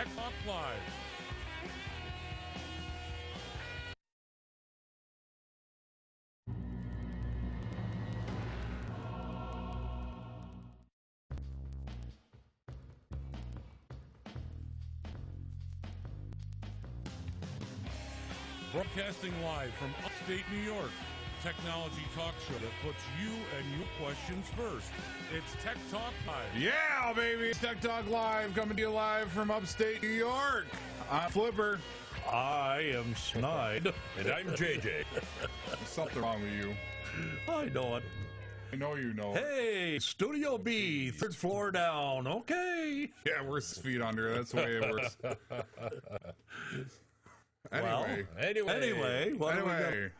Tech Talk Live. Broadcasting live from upstate New York, technology talk show that puts you and your questions first. It's Tech Talk Live. Yeah, baby. It's Tech Talk Live, coming to you live from upstate New York. I'm Flipper. I am Snide. And I'm JJ. There's something wrong with you. I know it. I know you know it. Hey, Studio B, third floor down. Okay. Yeah, we're 6 feet under. That's the way it works. Anyway,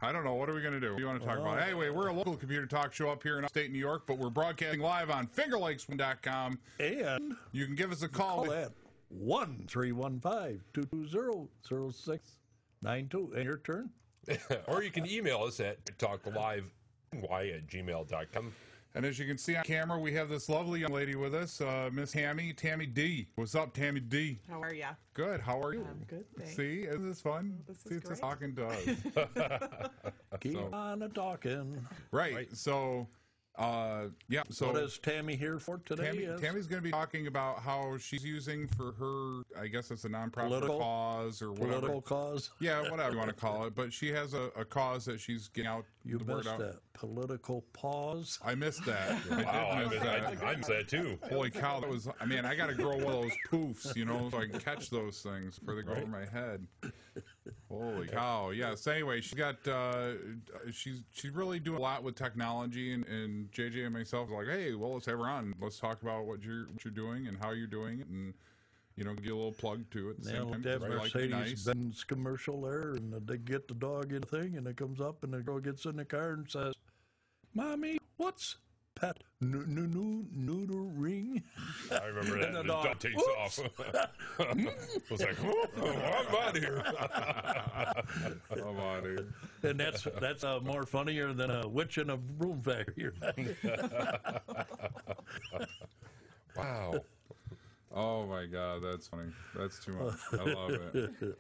I don't know. What are we going to do? What do you want to talk about? Anyway, we're a local computer talk show up here in upstate New York, but we're broadcasting live on FingerLakes.com. And you can give us a call. At 1-315-220-0692. And your turn. Or you can email us at talkliveny@gmail.com. And as you can see on camera, we have this lovely young lady with us, Miss Tammy D. What's up, Tammy D? How are ya? Good. How are you? I'm good, thanks. See, isn't this fun? This is See, it's great. a talking does. Keep on a-talking. Right. So, yeah. So what is Tammy here for today? Tammy's going to be talking about how she's using for her, I guess it's a nonprofit Political cause or whatever. Political cause? Yeah, whatever you want to call it. But she has a cause that she's getting out. You the word missed out. that. Political pause. I missed that. I missed that too. Holy cow, that was, I mean, I got to grow one of those poofs, you know, so I can catch those things before they go over my head. Holy cow. Yes. Anyway, she's got, she's really doing a lot with technology, and JJ and myself are like, hey, well, let's have her on. Let's talk about what you're doing and how you're doing it, and, you know, get a little plug to it. At the same time, That right? Mercedes-Benz commercial there, and they get the dog in the thing, and it comes up, and the girl gets in the car and says, Mommy, what's pet noodle ring? I remember that. And The the dog dog takes off. I was like, I'm out of here. I'm out of here. And that's more funnier than a witch in a broom factory. Wow. Oh my God, that's funny. That's too much. I love it.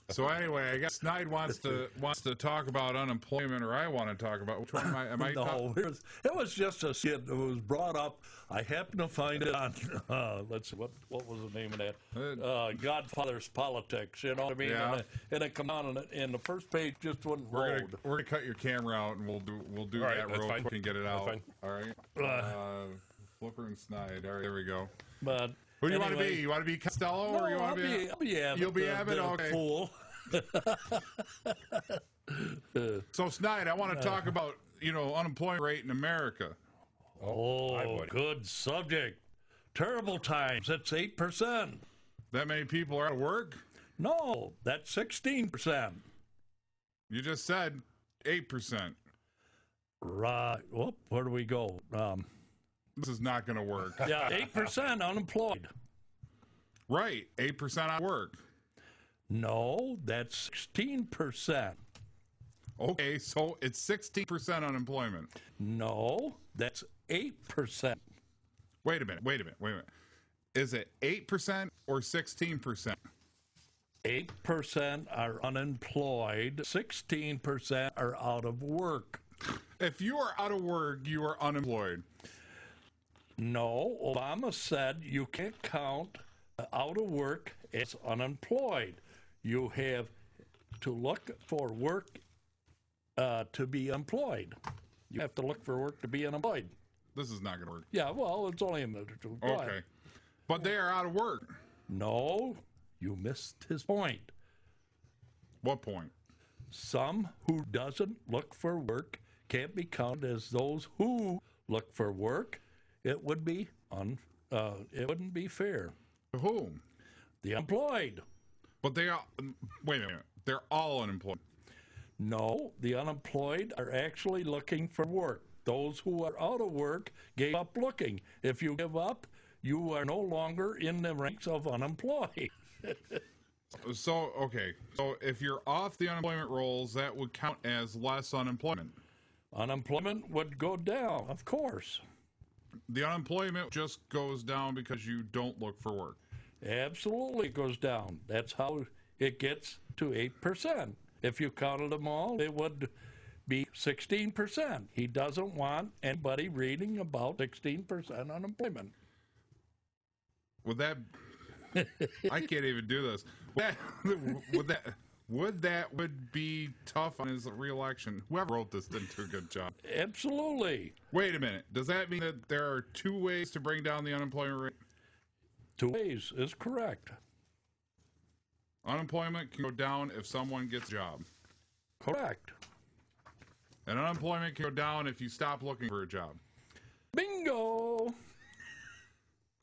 So anyway, I guess Snide wants to talk about unemployment, or I want to talk about which one am I No, it was just a skit. It was brought up. I happened to find it on. Let's see, what was the name of that? Godfather's Politics. You know what I mean? Yeah. And it come on, and the first page just wouldn't load. We're gonna cut your camera out, and we'll do All right, that that's real fine. quick and get it out. That's All right. Flipper and Snide. All right, there we go. But Who do you anyway, want to be? You want to be Costello, or you want to be? I'll be Abbott. You'll be Abbott. Okay. Fool. So Snide, I want to talk about unemployment rate in America. Oh, good subject. Terrible times. That's 8%. That many people are out of work? No, that's 16%. You just said 8%. Right. Whoop, where do we go? This is not going to work. Yeah, 8% unemployed. Right, 8% out of work. No, that's 16%. Okay, so it's 16% unemployment. No, that's 8%. Wait a minute. Is it 8% or 16%? 8% are unemployed. 16% are out of work. If you are out of work, you are unemployed. No, Obama said you can't count out of work as unemployed. You have to look for work to be employed. You have to look for work to be unemployed. This is not going to work. Yeah, well, it's only a minute or two. Go Okay. ahead. But they are out of work. No, you missed his point. What point? Some who doesn't look for work can't be counted as those who look for work. It would be it wouldn't be fair. To whom? The employed. But they are. Wait a minute. They're all unemployed. No, the unemployed are actually looking for work. Those who are out of work gave up looking. If you give up, you are no longer in the ranks of unemployed. So, okay. So if you're off the unemployment rolls, that would count as less unemployment. Unemployment would go down, of course. The unemployment just goes down because you don't look for work. Absolutely, it goes down. That's how it gets to 8%. If you counted them all, it would be 16%. He doesn't want anybody reading about 16% unemployment. Would that? I can't even do this. Would that be tough on his reelection? Whoever wrote this didn't do a good job. Absolutely. Wait a minute. Does that mean that there are two ways to bring down the unemployment rate? 2 ways is correct. Unemployment can go down if someone gets a job. Correct. And unemployment can go down if you stop looking for a job. Bingo!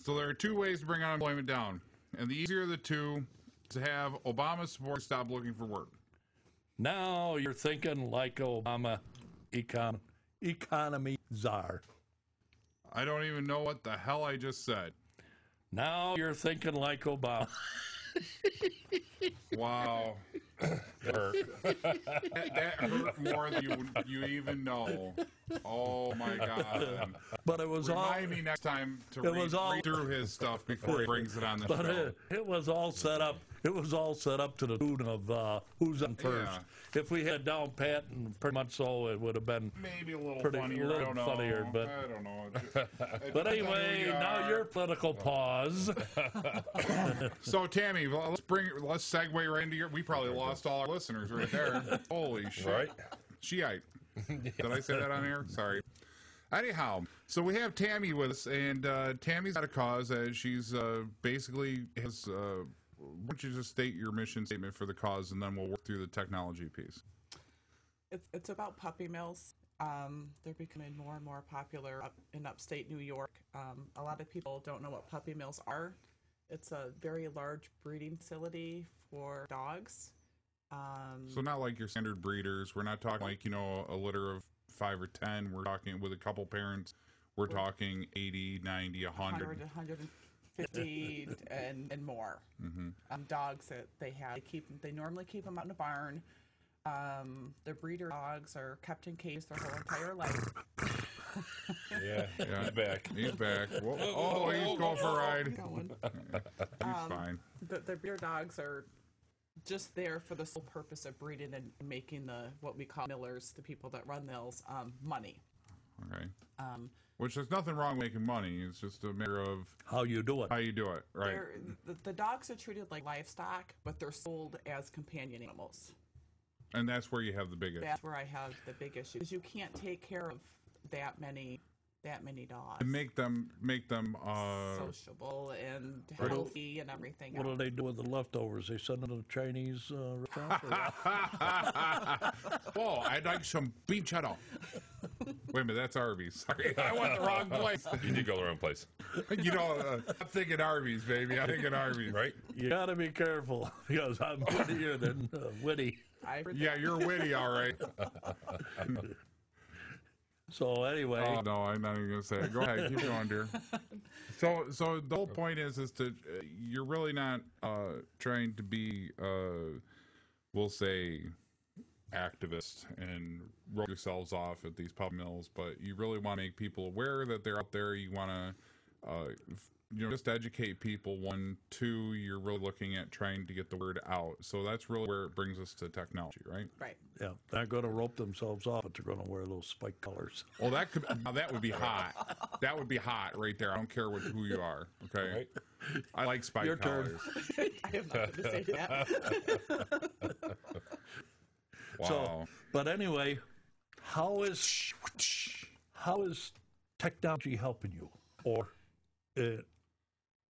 So there are 2 ways to bring unemployment down. And the easier of the two is to have Obama support stop looking for work. Now you're thinking like Obama economy czar. I don't even know what the hell I just said. Now you're thinking like Obama. Wow. That hurt more than you even know. Oh my God. But it was Remind me next time to read through his stuff before he brings it on the show. It was all set up. It was all set up to the tune of who's on first. Yeah. If we had down pat and pretty much so, it would have been Maybe a little pretty, funnier. little I don't know. funnier, but I don't know. but anyway, now your political pause. So Tammy, let's segue right into your. We probably lost all our listeners right there. Holy shit! Right? Shiite. Did I say that on air? Sorry. Anyhow, so we have Tammy with us, and Tammy's got a cause as she's basically has. Why don't you just state your mission statement for the cause, and then we'll work through the technology piece. It's about puppy mills. They're becoming more and more popular in upstate New York. A lot of people don't know what puppy mills are. It's a very large breeding facility for dogs. So not like your standard breeders. We're not talking like, a litter of 5 or 10. We're talking with a couple parents. We're talking 80, 90, 100. 150 and more. Dogs that they have. They normally keep them out in a barn. The breeder dogs are kept in cages their whole entire life. Yeah, he's back. He's back. Whoa, he's going for a ride. He's fine. The breeder dogs are just there for the sole purpose of breeding and making what we call millers, the people that run mills, money. Okay. Which there's nothing wrong with making money. It's just a matter of How you do it. how you do it, right? The dogs are treated like livestock, but they're sold as companion animals. And that's where you have the biggest. That's where I have the big issue, because you can't take care of that many dogs. And make them sociable and healthy and everything What do else. they do with the leftovers? They send them to the Chinese restaurant? Whoa, I'd like some beef cheddar. Wait a minute, that's Arby's. Sorry, I went the wrong place. You did go the wrong place. I'm thinking Arby's, baby. I'm thinking Arby's. Right? You got to be careful because I'm wittier than witty. Yeah, you're witty, all right. So anyway, Oh no, I'm not even gonna say it. Go ahead, keep going, dear. So the whole point is to you're really not trying to be we'll say activists and roll yourselves off at these pub mills, but you really want to make people aware that they're out there. You want to just educate people. 1, 2, you're really looking at trying to get the word out. So that's really where it brings us to technology, right? Right. yeah, they're going to rope themselves off, but they're going to wear those spike colors. Well, that would be hot. That would be hot right there. I don't care who you are. Okay, Right. I like spike Your turn. collars. I have nothing to say to that. Wow. So, but anyway, how is technology helping you, or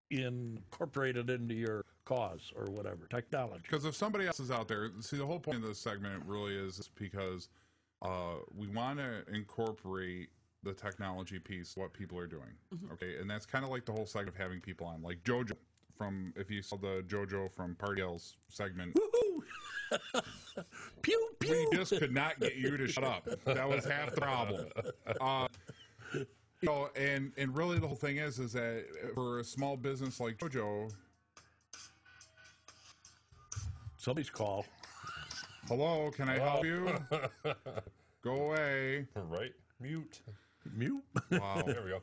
incorporated into your cause or whatever? Technology. Because if somebody else is out there, see, the whole point of this segment really is because we want to incorporate the technology piece, what people are doing. Okay, and that's kind of like the whole segment of having people on, like JoJo from, if you saw the JoJo from Party L's segment. Pew pew. We just could not get you to shut up. That was half the problem. And really the whole thing is that for a small business like JoJo, Somebody's call. hello, can I help you? Go away. Right? Mute. Mute. Wow. There we go.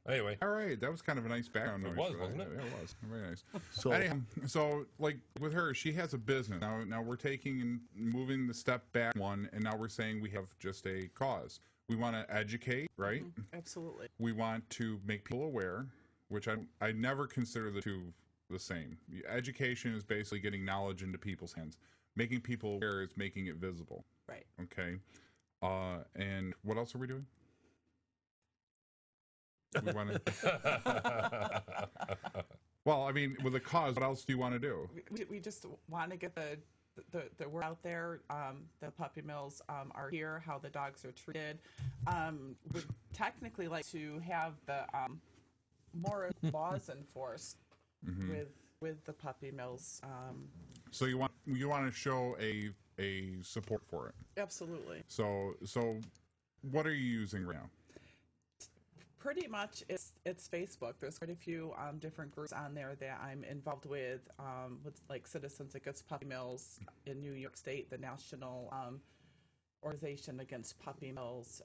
Anyway, All right, that was kind of a nice background noise. was, for that. wasn't it? It was very nice. So Anyhow, so like with her, she has a business now. We're taking and moving the step back one, and now we're saying we have just a cause. We want to educate, right? Absolutely. We want to make people aware, which I never consider the two the same. Education is basically getting knowledge into people's hands. Making people aware is making it visible. Right. Okay. And what else are we doing? We want to. Well, I mean, with a cause, what else do you want to do? We just want to get the word out there. The puppy mills are here, how the dogs are treated. Would technically like to have the more laws enforced with the puppy mills. So you want to show a support for it. Absolutely. So what are you using right now? Pretty much it's Facebook. There's quite a few different groups on there that I'm involved with like Citizens Against Puppy Mills in New York State, the national organization against puppy mills.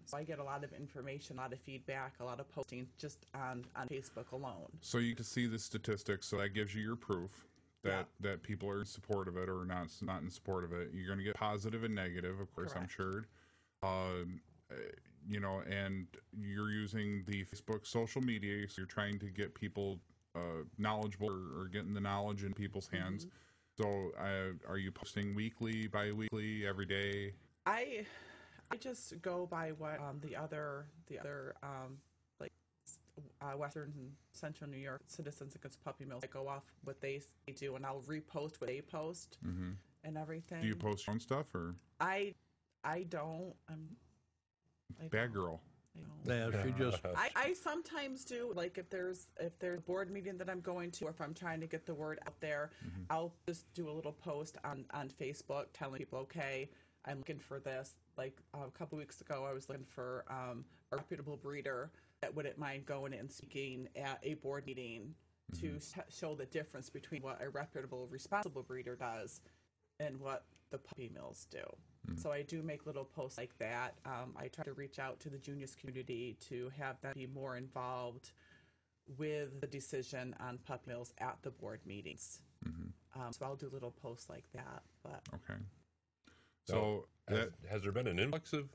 So I get a lot of information, a lot of feedback, a lot of posting just on Facebook alone. So you can see the statistics. So that gives you your proof that people are in support of it or not in support of it. You're going to get positive and negative, of course. Correct. I'm sure. And you're using the Facebook social media, so you're trying to get people knowledgeable or getting the knowledge in people's hands. So are you posting weekly, bi-weekly, every day? I just go by what the other like Western and Central New York Citizens Against Puppy Mills. I go off what they do, and I'll repost what they post and everything. Do you post your own stuff or? I don't. Bad girl. yeah, she just I sometimes do, like if there's a board meeting that I'm going to, or if I'm trying to get the word out there, I'll just do a little post on Facebook telling people, okay, I'm looking for this. Like a couple weeks ago, I was looking for a reputable breeder that wouldn't mind going and speaking at a board meeting to show the difference between what a reputable, responsible breeder does and what the puppy mills do. So I do make little posts like that. I try to reach out to the juniors community to have them be more involved with the decision on puppy mills at the board meetings. So I'll do little posts like that. But Okay. So has there been an influx of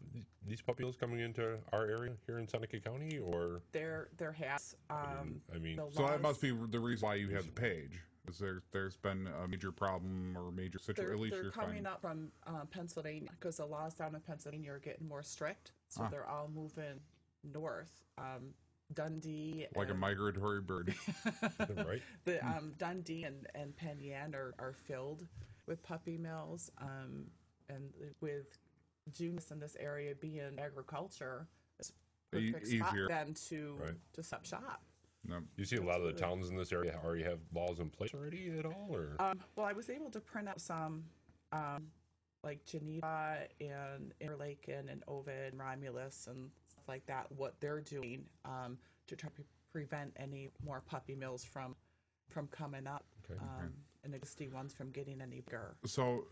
these puppy mills coming into our area here in Seneca County, or there has. I mean, the so that laws- must be the reason why you have the page. Is there's been a major problem or major situation? At least they're you're coming finding. up from Pennsylvania, because the laws down in Pennsylvania are getting more strict. So they're all moving north. Dundee, Like a and migratory bird. right? the Dundee and Penn Yan are filled with puppy mills. And with Junius in this area being agriculture, it's a perfect spot Easier. for them to Right. set up shop. No. You see a lot of the towns in this area already have laws in place already at all, or Well, I was able to print out some, like Geneva and Interlaken and Ovid and Romulus and stuff like that, what they're doing to try to prevent any more puppy mills from coming up, Okay. and existing ones from getting any bigger. So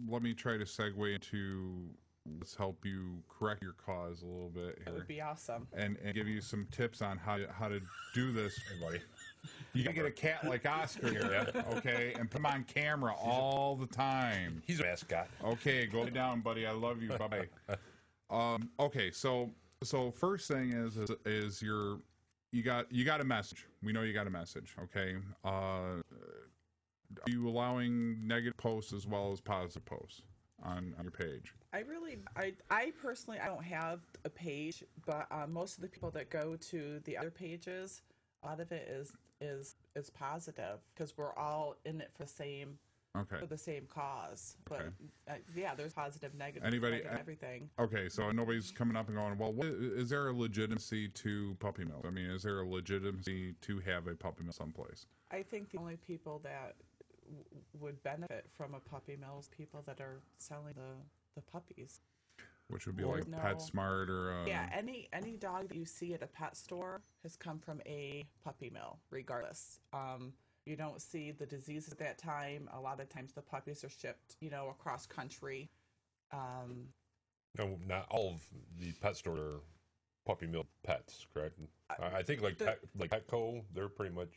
let me try to segue into let's help you correct your cause a little bit That here would be awesome. and give you some tips on how to do this. hey, buddy, You gotta get a cat like Oscar here, okay, and put him on camera all the time. he's a mascot. Okay, go lay down, buddy. I love you. Bye bye. Okay, so first thing is you got a message. We know you got a message. Okay. Are you allowing negative posts as well as positive posts on your page? I personally, I don't have a page, but most of the people that go to the other pages, a lot of it is positive, because we're all in it for the same cause. But yeah, there's positive, negative, Anybody- everything. Okay, so nobody's coming up and going, well, is there a legitimacy to puppy mills? I mean, is there a legitimacy to have a puppy mill someplace? I think the only people that would benefit from a puppy mill is people that are selling the puppies. Which would be Well, like no. PetSmart or Yeah, any dog that you see at a pet store has come from a puppy mill, regardless. You don't see the disease at that time. A lot of times the puppies are shipped, across country. No, not all of the pet store puppies pets, correct? I think like Petco, they're pretty much.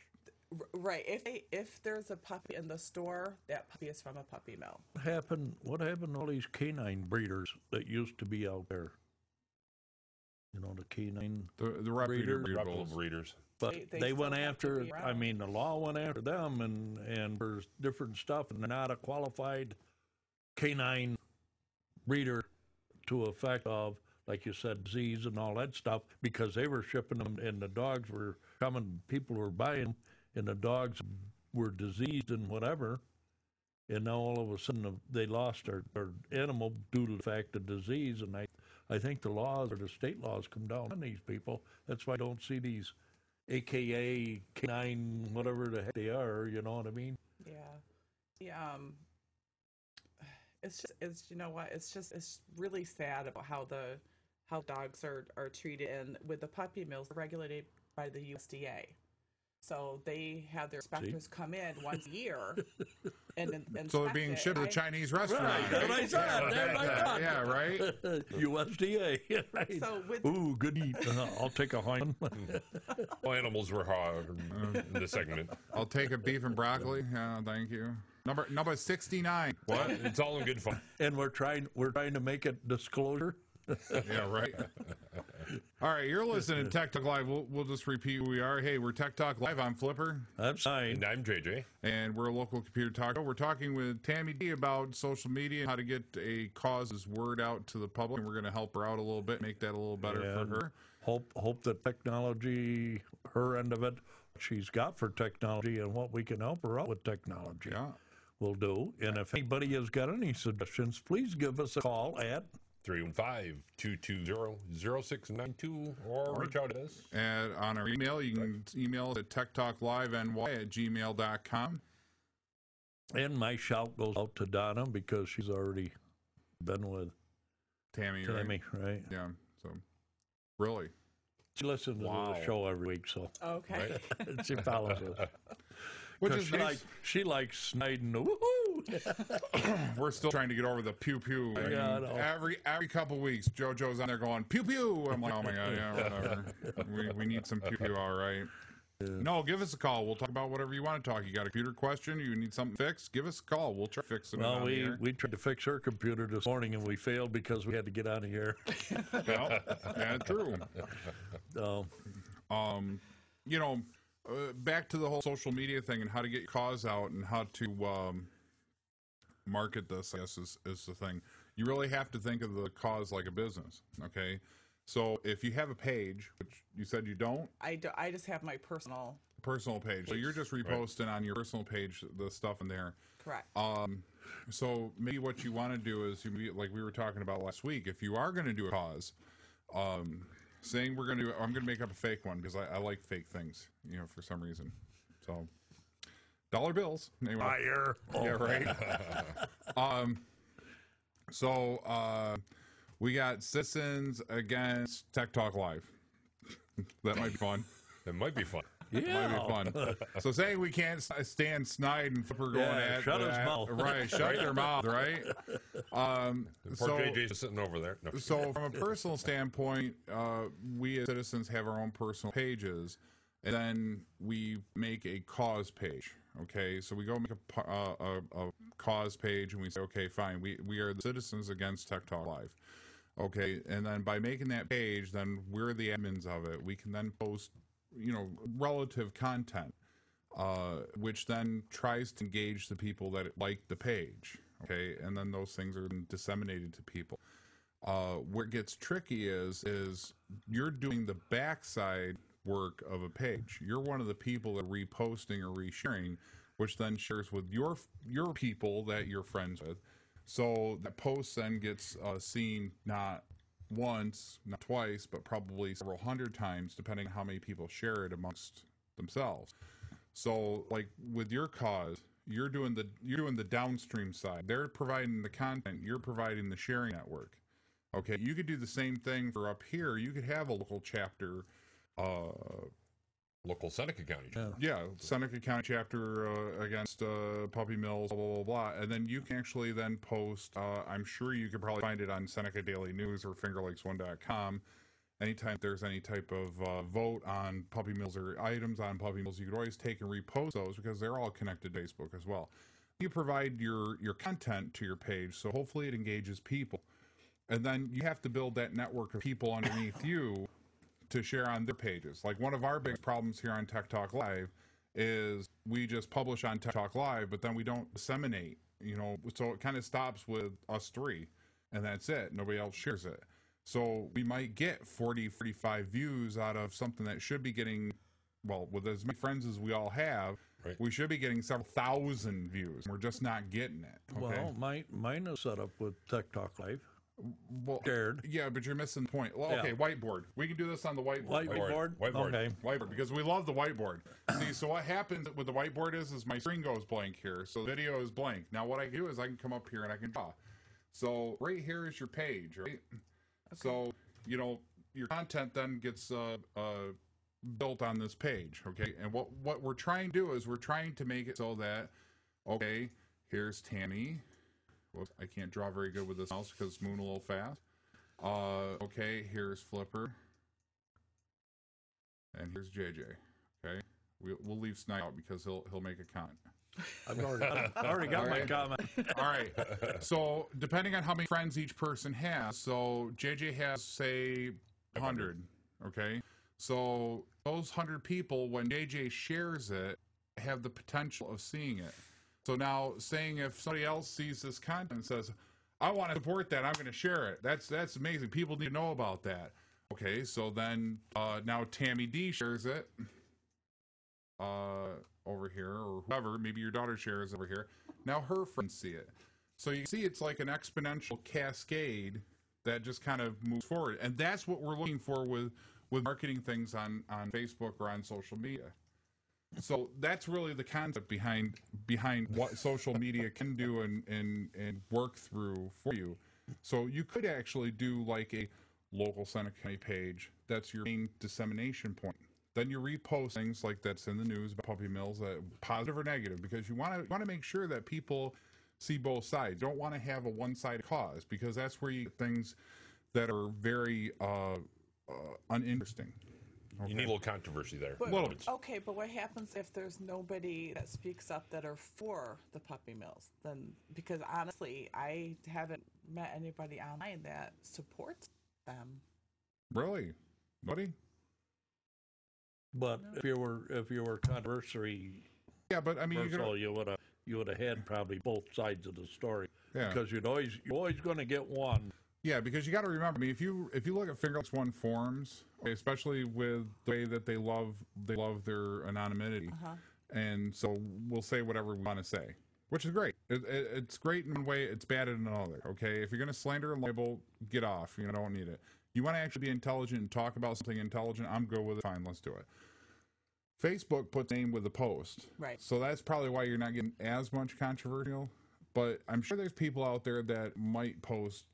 Right. If there's a puppy in the store, that puppy is from a puppy mill. What happened to all these canine breeders that used to be out there? You know, the canine, The reputable Reputable breeders. but They they still went have to after, be I around. mean, the law went after them and for different stuff, and they're not a qualified canine breeder to effect of, like you said, disease and all that stuff, because they were shipping them and the dogs were coming, people were buying, and the dogs were diseased and whatever. And now all of a sudden they lost their animal due to the fact of disease. And I think the laws or the state laws come down on these people. That's why I don't see these AKA canine, whatever the heck they are, you know what I mean? Yeah. It's you know what? It's really sad about how dogs are treated, and with the puppy mills, they're regulated by the USDA. So they have their inspectors come in once a year and So they're being shipped to the Chinese restaurant. Right, that's what I said. That's what I thought. Yeah, right? USDA. Right. So with Ooh, good eat. I'll take a hind. All animals were hard in this segment. I'll take a beef and broccoli. Yeah, thank you. Number 69. What? It's all in good fun. And we're trying to make it disclosure. Yeah, right. All right, you're listening to Tech Talk Live. We'll just repeat who we are. Hey, we're Tech Talk Live. I'm Flipper, I'm fine. And I'm JJ. and we're a local computer talk show. We're talking with Tammy D about social media and how to get a cause's word out to the public. And we're going to help her out a little bit, make that a little better And for her. Hope that technology, her end of it, she's got for technology and what we can help her out with technology. Yeah. Will do. And if anybody has got any suggestions, please give us a call at 315-220-0692 or reach out to us. And on our email, you can email us at techtalkliveny@gmail.com. and my shout goes out to Donna because she's already been with Tammy, right? Tammy, right? Yeah. So, really. She listens to Wow. the show every week, so okay. she follows us. Which 'Cause is she, nice. she likes Snyden. Woohoo! We're still trying to get over the pew pew. I Yeah, I mean, know. every couple weeks, JoJo's on there going pew pew. I'm like, oh my god, yeah, whatever. we need some pew pew, all right. No, give us a call. We'll talk about whatever you want to talk. You got a computer question? You need something fixed? Give us a call. We'll try to fix it. Well, on the air. we tried to fix her computer this morning and we failed because we had to get out of here. Well, yeah, true. So, You know, back to the whole social media thing and how to get your cause out and how to market this, I guess, is the thing. You really have to think of the cause like a business, okay? So if you have a page, which you said you don't, I just have my personal. personal page, so you're just reposting on your personal page the stuff in there. Correct. So maybe what you want to do is, like we were talking about last week, if you are going to do a cause, saying I'm going to make up a fake one because I like fake things, you know, for some reason. So dollar bills. Anyway. fire. Yeah, right. So we got Citizens Against Tech Talk Live. That might be fun. It might be fun. Yeah. Might be fun. So saying we can't stand Snide and Flipper going Yeah, at shut his mouth. Right, shut their mouth, right? Poor So, JJ's just sitting over there. No. so from a personal standpoint, we as citizens have our own personal pages, and then we make a cause page. Okay, so we go make a cause page, and we say, okay, fine, we are the Citizens Against Tech Talk Live. Okay, and then by making that page, then we're the admins of it. We can then post, you know, relative content, which then tries to engage the people that like the page. Okay, and then those things are disseminated to people. Where it gets tricky is you're doing the backside work of a page. You're one of the people that are reposting or resharing, which then shares with your people that you're friends with. So that post then gets seen not once, not twice, but probably several hundred times, depending on how many people share it amongst themselves. So, like with your cause, you're doing the downstream side. They're providing the content. You're providing the sharing network. Okay, you could do the same thing for up here. You could have a local chapter. Local Seneca County. Yeah, Seneca County chapter against puppy mills, blah, blah, blah, blah. And then you can actually then post, I'm sure you could probably find it on Seneca Daily News or FingerLakes1.com. anytime there's any type of vote on puppy mills or items on puppy mills, you could always take and repost those because they're all connected to Facebook as well. You provide your content to your page, so hopefully it engages people. And then you have to build that network of people underneath you to share on their pages. Like one of our big problems here on Tech Talk Live is we just publish on Tech Talk Live, but then we don't disseminate, so it kind of stops with us three, and that's it. Nobody else shares it. So we might get 40, 45 views out of something that should be getting, well, with as many friends as we all have, Right. we should be getting several thousand views. We're just not getting it. Okay? Well, mine is set up with Tech Talk Live. Well, Shared. yeah, but you're missing the point. Well, okay, Yeah. whiteboard. We can do this on the whiteboard. Whiteboard? Whiteboard. Okay. Whiteboard, because we love the whiteboard. See, so what happens with the whiteboard is my screen goes blank here, so the video is blank. Now what I can do is I can come up here and I can draw. So right here is your page, right? So, your content then gets built on this page, okay? And what we're trying to do is we're trying to make it so that, okay, here's Tammy. Whoops, I can't draw very good with this mouse because it's moving a little fast. Okay, here's Flipper. And here's JJ, okay? We'll leave Snipe out because he'll make a comment. I've already got my comment. All right. So depending on how many friends each person has, so JJ has, say, 100, okay? So those 100 people, when JJ shares it, have the potential of seeing it. So now, saying if somebody else sees this content and says, I want to support that, I'm going to share it. That's amazing. People need to know about that. Okay, so then now Tammy D shares it over here, or whoever, maybe your daughter shares over here. Now her friends see it. So you see it's like an exponential cascade that just kind of moves forward. And that's what we're looking for with marketing things on Facebook or on social media. So that's really the concept behind what social media can do and work through for you. So you could actually do like a local Seneca County page. That's your main dissemination point. Then you repost things like that's in the news about puppy mills, positive or negative, because you want to make sure that people see both sides. You don't want to have a one-sided cause, because that's where you get things that are very uninteresting. Okay. You need a little controversy there. But, Little bit. okay, but what happens if there's nobody that speaks up that are for the puppy mills? Then, because honestly, I haven't met anybody online that supports them. Really? Buddy? But if you were controversy, Yeah, but I mean, you're personal, gonna, you would have had probably both sides of the story. Yeah. Because you're always going to get one. yeah, because you got to remember. I mean, if you look at Fingerless One forums, okay, especially with the way that they love their anonymity, and so we'll say whatever we want to say, which is great. It's great in one way, it's bad in another. Okay, if you're gonna slander and label, get off. You don't need it. You want to actually be intelligent and talk about something intelligent, I'm good with it. Fine, let's do it. Facebook puts name with the post. Right. So that's probably why you're not getting as much controversial. But I'm sure there's people out there that might post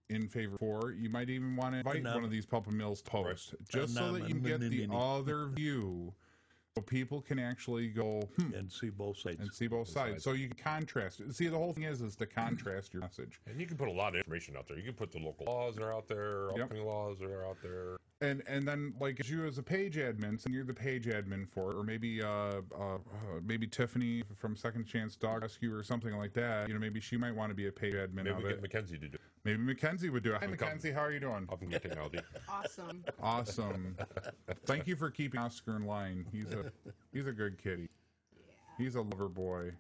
in favor for. You might even want to invite one of these puppy mills to post, just so that you can get the other view, so people can actually go And see both sides. and see both sides. So you can contrast it. See, the whole thing is to contrast your message. And you can put a lot of information out there. You can put the local laws that are out there, upcoming laws that are out there. And then, like, as you as a page admin, and you're the page admin for it, or maybe maybe Tiffany from Second Chance Dog Rescue or something like that. Maybe she might want to be a page admin Maybe of we it. get Mackenzie to do it. Maybe Mackenzie would do it. Hi, Come. Mackenzie, how are you doing? Up in technology. Awesome. Awesome. Thank you for keeping Oscar in line. He's a good kitty. He's a lover boy.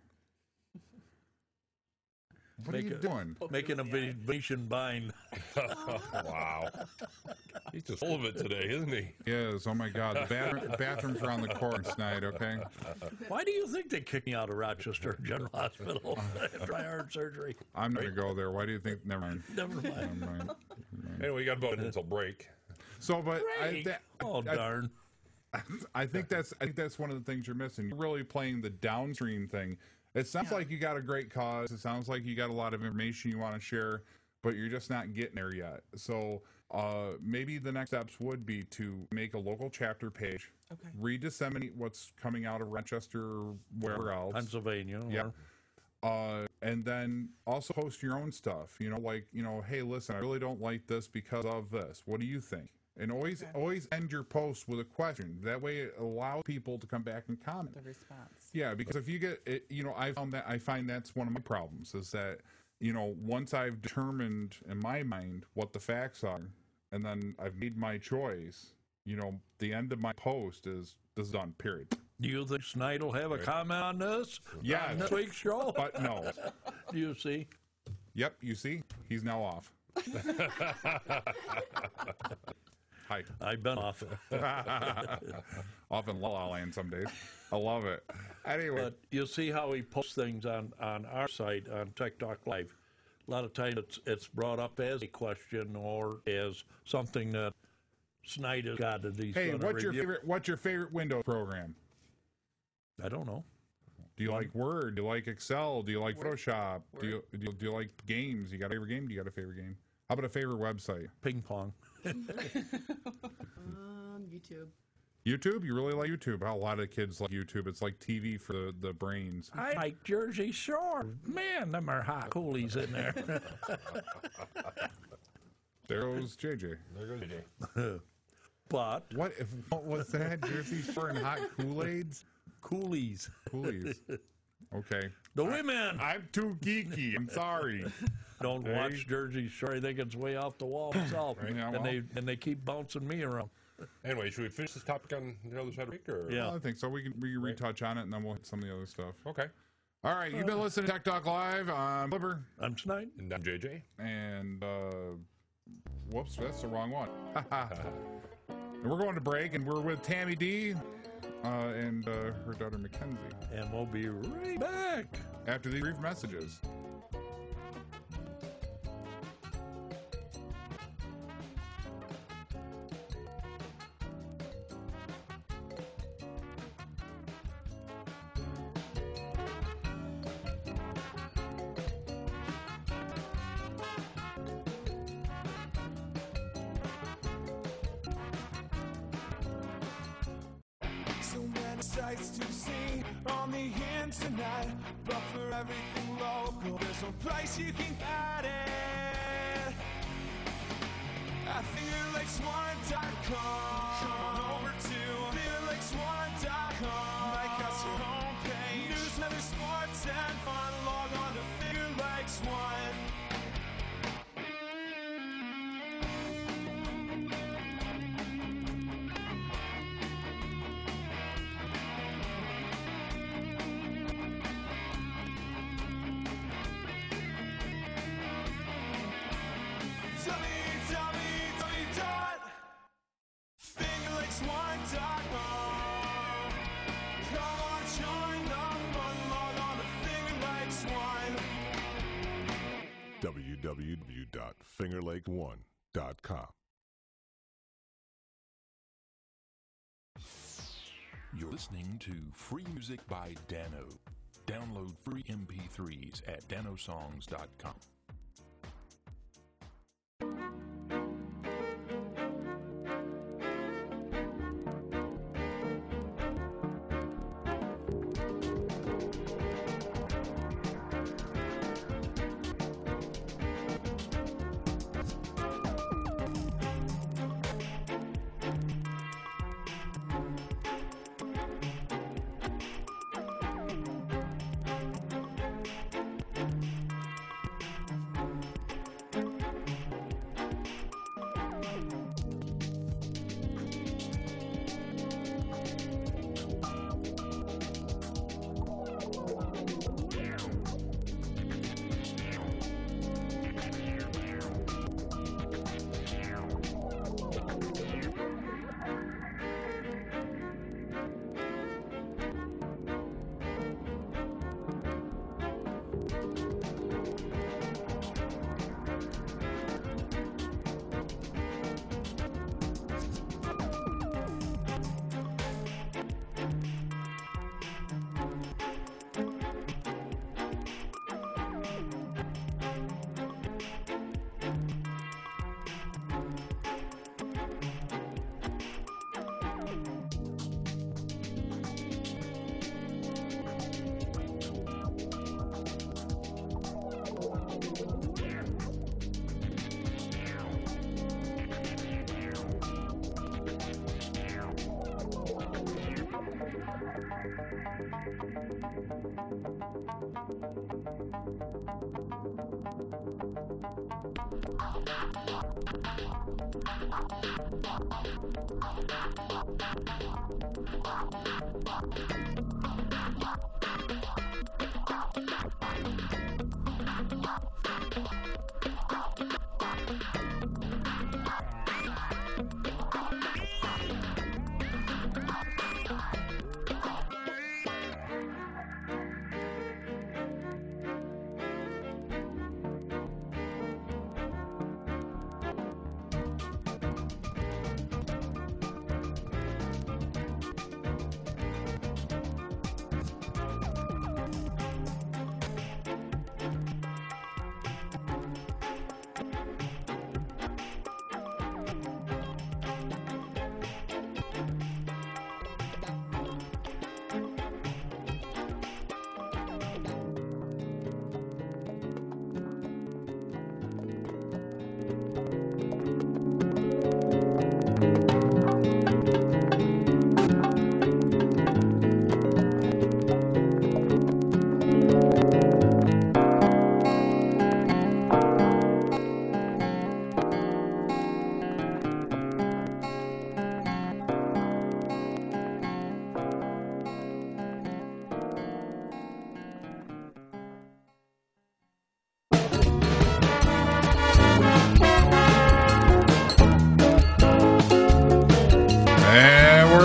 What are you doing? Making a vacation bind. Wow. He's just full of it today, isn't he? Yes. Oh my God. The bathrooms around the corner tonight. Okay. Why do you think they kicked me out of Rochester General Hospital after I heart surgery? I'm not gonna go there. Why do you think? Never mind. Never mind. Never mind. Anyway, you got about until break. So, but Darn. I think that's one of the things you're missing. You're really playing the downstream thing. It sounds like you got a great cause. It sounds like you got a lot of information you want to share, but you're just not getting there yet. So maybe the next steps would be to make a local chapter page, re-disseminate what's coming out of Rochester or wherever else. Pennsylvania. Yep. And then also post your own stuff. Hey, listen, I really don't like this because of this. What do you think? And always Okay. always end your post with a question. That way it allows people to come back and comment. The response. Yeah, because if you get it, I find that's one of my problems is that, once I've determined in my mind what the facts are and then I've made my choice, the end of my post is this is done, period. Do you think Snyder will have a comment on this? Yeah. On this week's show? But no. Do you see? Yep, you see? He's now off. Hi. I've been off. Off in La La Land some days. I love it. Anyway. But you see how he posts things on our site, on Tech Talk Live. A lot of times it's brought up as a question or as something that Snyder's got that he's Hey, gonna review. what's your favorite Windows program? I don't know. Do you like Word? Do you like Excel? Do you like Photoshop? Do you like games? You got a favorite game? Do you got a favorite game? How about a favorite website? Ping pong. YouTube. YouTube? You really like YouTube? A lot of kids like YouTube. It's like TV for the brains. I like Jersey Shore. Man, them are hot coolies in there. There goes JJ. There goes AJ. But What was that? Jersey Shore and hot Kool-Aids? coolies. Coolies. Okay. The women I'm too geeky. I'm sorry. don't watch Jersey Shore. I think it's way off the wall itself. Yeah, and they keep bouncing me around. Anyway, should we finish this topic on the other side of the week? Or? Yeah. Well, I think so. We can retouch on it, and then we'll hit some of the other stuff. Okay. All right. You've been listening to Tech Talk Live. I'm Flipper. I'm Snyder. And I'm JJ. And, whoops, that's the wrong one. And we're going to break, and we're with Tammy D and her daughter Mackenzie And we'll be right back. after these brief messages. So many sights to see on the internet, but for everything local, there's no place you can get it. At FingerLakes1.com. Come on over to FingerLakes1.com. Make us your homepage. News, weather, sports, and fun. Log on to Finger Lakes One. www.fingerlakes1.com. Come on, join the fun. Log on to Finger Lakes One. www.fingerlake1.com. You're listening to Free Music by Dano. Download free MP3s at danosongs.com.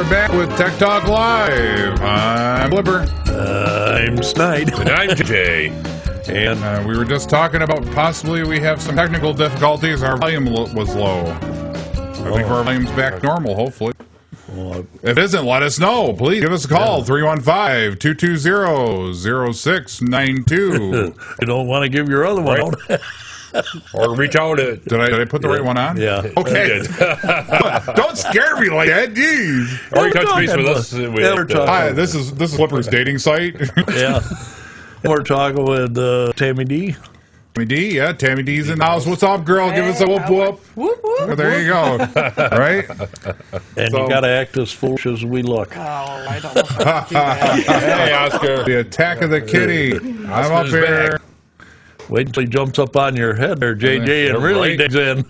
Back with Tech Talk Live. I'm Blipper. I'm Snide. And I'm Jay. And we were just talking about possibly we have some technical difficulties. Our volume was low. I think our volume's back normal, hopefully. If it isn't, let us know. Please give us a call, 315-220-0692. You don't want to give your other one out. Or reach out at... Did I put the right one on? Yeah. Okay. Don't scare me like that, jeez. Or you touch base with us. Hi, this is Flipper's dating site. Yeah. We're talking with Tammy D. Tammy D, yeah, Tammy D's in the house. What's up, girl? Give us a whoop whoop. Whoop, whoop. Oh, there you go. Right? And you got to act as foolish as we look. Oh, I don't know if I can do that. Hey, Oscar. The attack of the kitty. I'm up Oscar's here. back. Wait until he jumps up on your head there, JJ, and really digs in.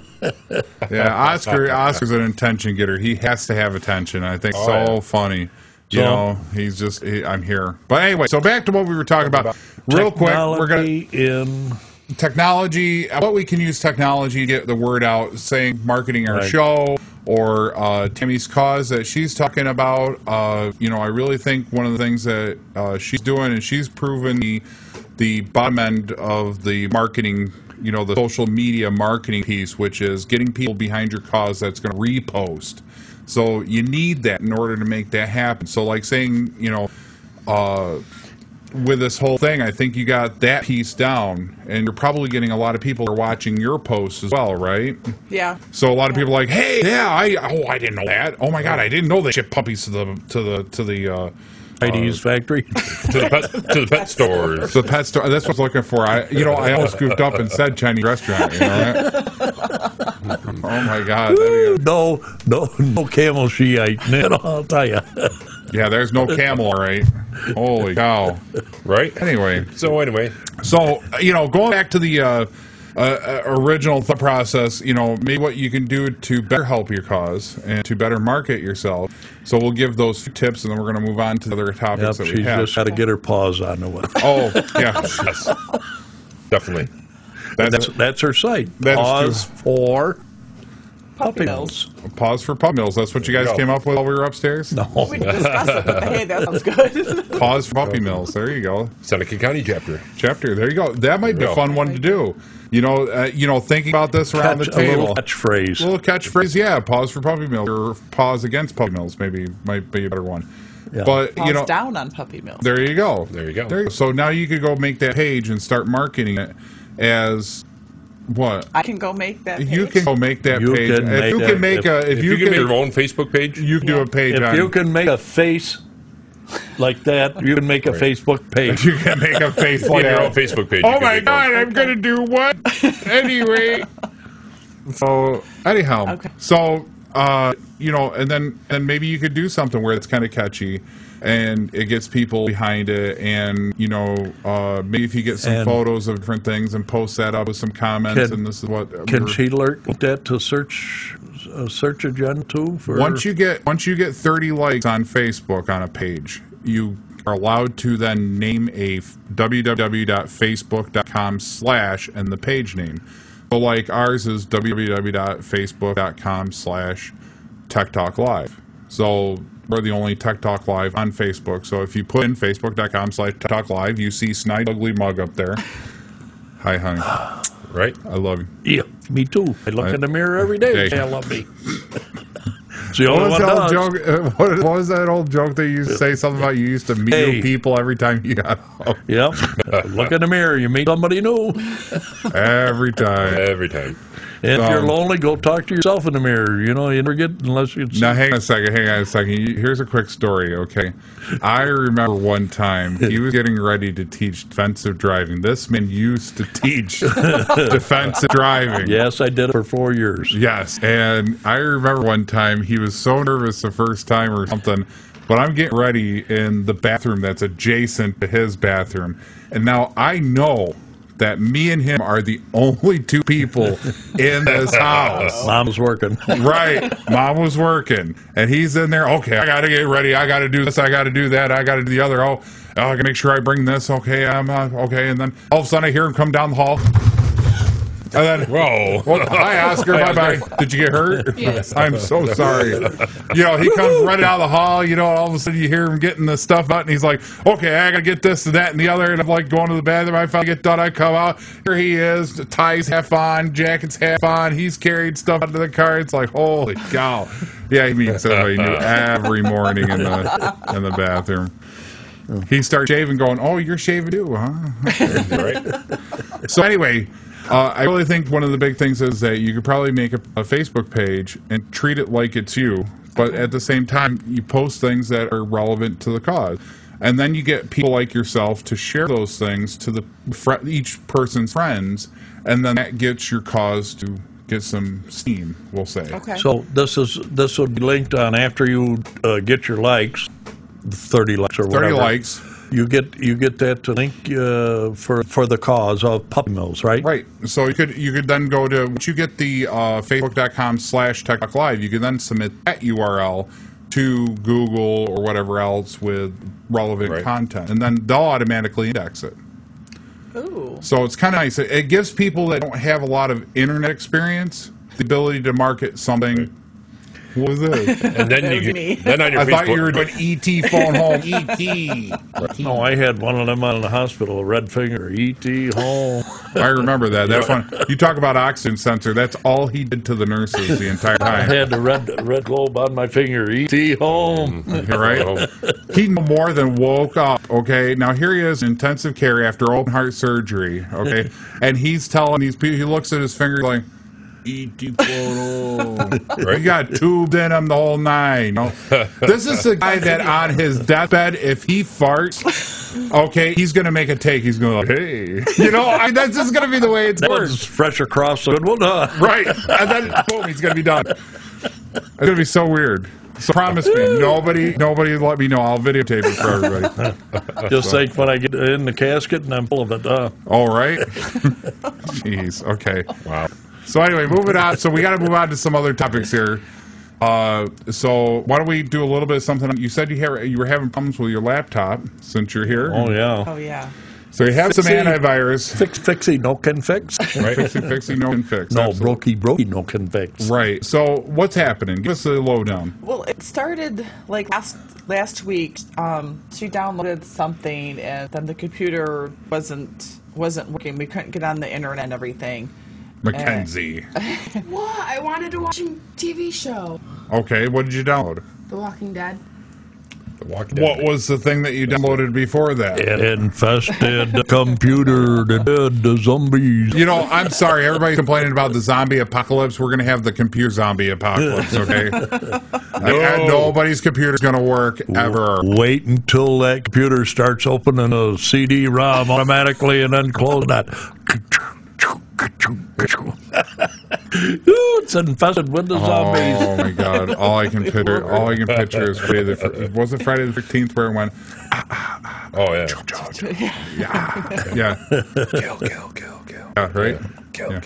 Yeah, Oscar's an attention getter. He has to have attention. I think funny. You know, he's just, I'm here. But anyway, so back to what we were talking about. Real quick, we're going to... Technology, what we can use technology to get the word out, saying marketing our show, or Tammy's cause that she's talking about. You know, I really think one of the things that she's doing, and she's proven the bottom end of the marketing, you know, the social media marketing piece, which is getting people behind your cause that's going to repost. So you need that in order to make that happen. So like saying, you know, with this whole thing, I think you got that piece down, and you're probably getting a lot of people who are watching your posts as well, right? Yeah. So a lot of people are like, hey, yeah, I didn't know that. Oh my God, I didn't know they ship puppies to the Heidi's factory. To the pet stores. The pet store. That's what I was looking for. I almost goofed up and said Chinese restaurant. You know, right? Oh my God. No camel she ate. I'll tell you. Yeah, there's no camel, all right. Holy cow. Right? Anyway. So, you know, going back to the original thought process, you know, maybe what you can do to better help your cause and to better market yourself. So we'll give those few tips, and then we're going to move on to the other topics that we have. She's just got to get her paws on the one. Oh, yeah. yes. Definitely. That's her site. That Pause for Puppy mills. Pause for puppy mills. That's what you guys came up with while we were upstairs? No. We didn't discuss it, but hey, that sounds good. Pause for puppy mills. There you go. Seneca County chapter. There you go. That might be a fun one to do. You know, thinking about this around the table. A little catchphrase. A little catchphrase, yeah. Pause for puppy mills, or pause against puppy mills. Maybe might be a better one. Yeah. But Pause you know, down on puppy mills. there you go. There you go. So now you could go make that page and start marketing it as what? I can go make that page. You can go make that You page. can If you make can a- make If you can make your own Facebook page, you can do a page If on. you can make a face like that, you can make a Facebook page. You can make a face like your that. own Facebook page. Oh you can my make God, one. I'm going to do what? Anyway. So, anyhow. Okay. So, you know, and then maybe you could do something where it's kind of catchy and it gets people behind it, and you know, maybe if you get some And- photos of different things and post that up with some comments, Can- and this is what Can we're- she link that to search engine too? For once you get 30 likes on Facebook on a page, you are allowed to then name a www.facebook.com/ and the page name. So like ours is www.facebook.com/Tech Talk Live. So we're the only Tech Talk Live on Facebook. So if you put in facebook.com/Tech Talk Live, you see Snide Ugly Mug up there. Hi, honey. Right? I love you. Yeah, me too. I look in the mirror every day. Hey. I love me. It's the What only was, one that old does. joke, what was that old joke that you used to say something about you used to meet Hey. new people every time you got home? Yep. Look in the mirror. You meet somebody new. Every time. Every time. And if you're lonely, go talk to yourself in the mirror. You know, you never get unless you. Now, hang on a second. Here's a quick story, okay? I remember one time he was getting ready to teach defensive driving. This man used to teach defensive driving. Yes, I did it for 4 years. Yes, and I remember one time he was so nervous the first time or something, but I'm getting ready in the bathroom that's adjacent to his bathroom, and now I know that me and him are the only two people in this house. Mom's working. Right. Mom was working, and he's in there. Okay, I got to get ready. I got to do this. I got to do that. I got to do the other. I got to make sure I bring this. Okay, I'm okay. And then all of a sudden I hear him come down the hall. And then, Whoa. well, hi, Oscar. Bye-bye. Did you get hurt? Yes. I'm so sorry. You know, he comes running out of the hall. You know, all of a sudden you hear him getting the stuff out, and he's like, okay, I got to get this and that and the other. And I'm like going to the bathroom. I finally get done. I come out. Here he is. The tie's half on. Jacket's half on. He's carried stuff out of the car. It's like, holy cow. Yeah, he means somebody new every morning in the bathroom. He starts shaving, going, oh, you're shaving too, huh? Right? So anyway, I really think one of the big things is that you could probably make a Facebook page and treat it like it's you, but at the same time, you post things that are relevant to the cause. And then you get people like yourself to share those things to each person's friends, and then that gets your cause to get some steam, we'll say. Okay. So this would be linked on after you get your likes, 30 likes or 30 whatever. likes. You get that to link for the cause of puppy mills, right? Right. So you could then go to, once you get the facebook.com/Tech Talk Live, you can then submit that URL to Google or whatever else with relevant content, and then they'll automatically index it. Ooh. So it's kind of nice. It gives people that don't have a lot of internet experience the ability to market something. What was this? And then you me. then on your I thought you were Facebook, doing ET phone home. ET. No, I had one of them out in the hospital, a red finger, E.T. home. I remember that. That's when you talk about oxygen sensor. That's all he did to the nurses the entire I time. had the red globe on my finger, E.T. home. You're right. He no more than woke up. Okay, now here he is in intensive care after open heart surgery. Okay, and he's telling these people. He looks at his finger like, E.T. photo. Right. He got tubed in him the whole nine. You know? This is the guy that on his deathbed, if he farts, okay, he's gonna make a take. He's gonna like, hey, you know, that's just gonna be the way it's That works. was fresh across the good one. Right, and then boom, he's gonna be done. It's gonna be so weird. So promise me, nobody let me know. I'll videotape it for everybody. Just like when I get in the casket and I'm full of it. All right. Jeez. Okay. wow. So anyway, moving on. So we got to move on to some other topics here. So why don't we do a little bit of something? You said you were having problems with your laptop since you're here. Oh, yeah. Oh yeah. So you have some See, antivirus. Fixie, no can fix. Right. Fixie, no can fix. No, Absolutely. brokey, no can fix. Right. So what's happening? Give us the lowdown. Well, it started like last week. She downloaded something, and then the computer wasn't working. We couldn't get on the internet and everything. Mackenzie. What? I wanted to watch a TV show. Okay. What did you download? The Walking Dead. The Walking Dead. What was the thing that you downloaded before that? Infested the computer, the dead, the zombies. You know, I'm sorry. Everybody's complaining about the zombie apocalypse. We're going to have the computer zombie apocalypse, okay? Nobody's computer's going to work ever. Wait until that computer starts opening a CD-ROM automatically and then close that. Ooh, it's infested with the zombies. Oh my God! All I can picture is was it Friday the 13th where it went? Oh yeah. Yeah. Kill. Yeah, right. Kill.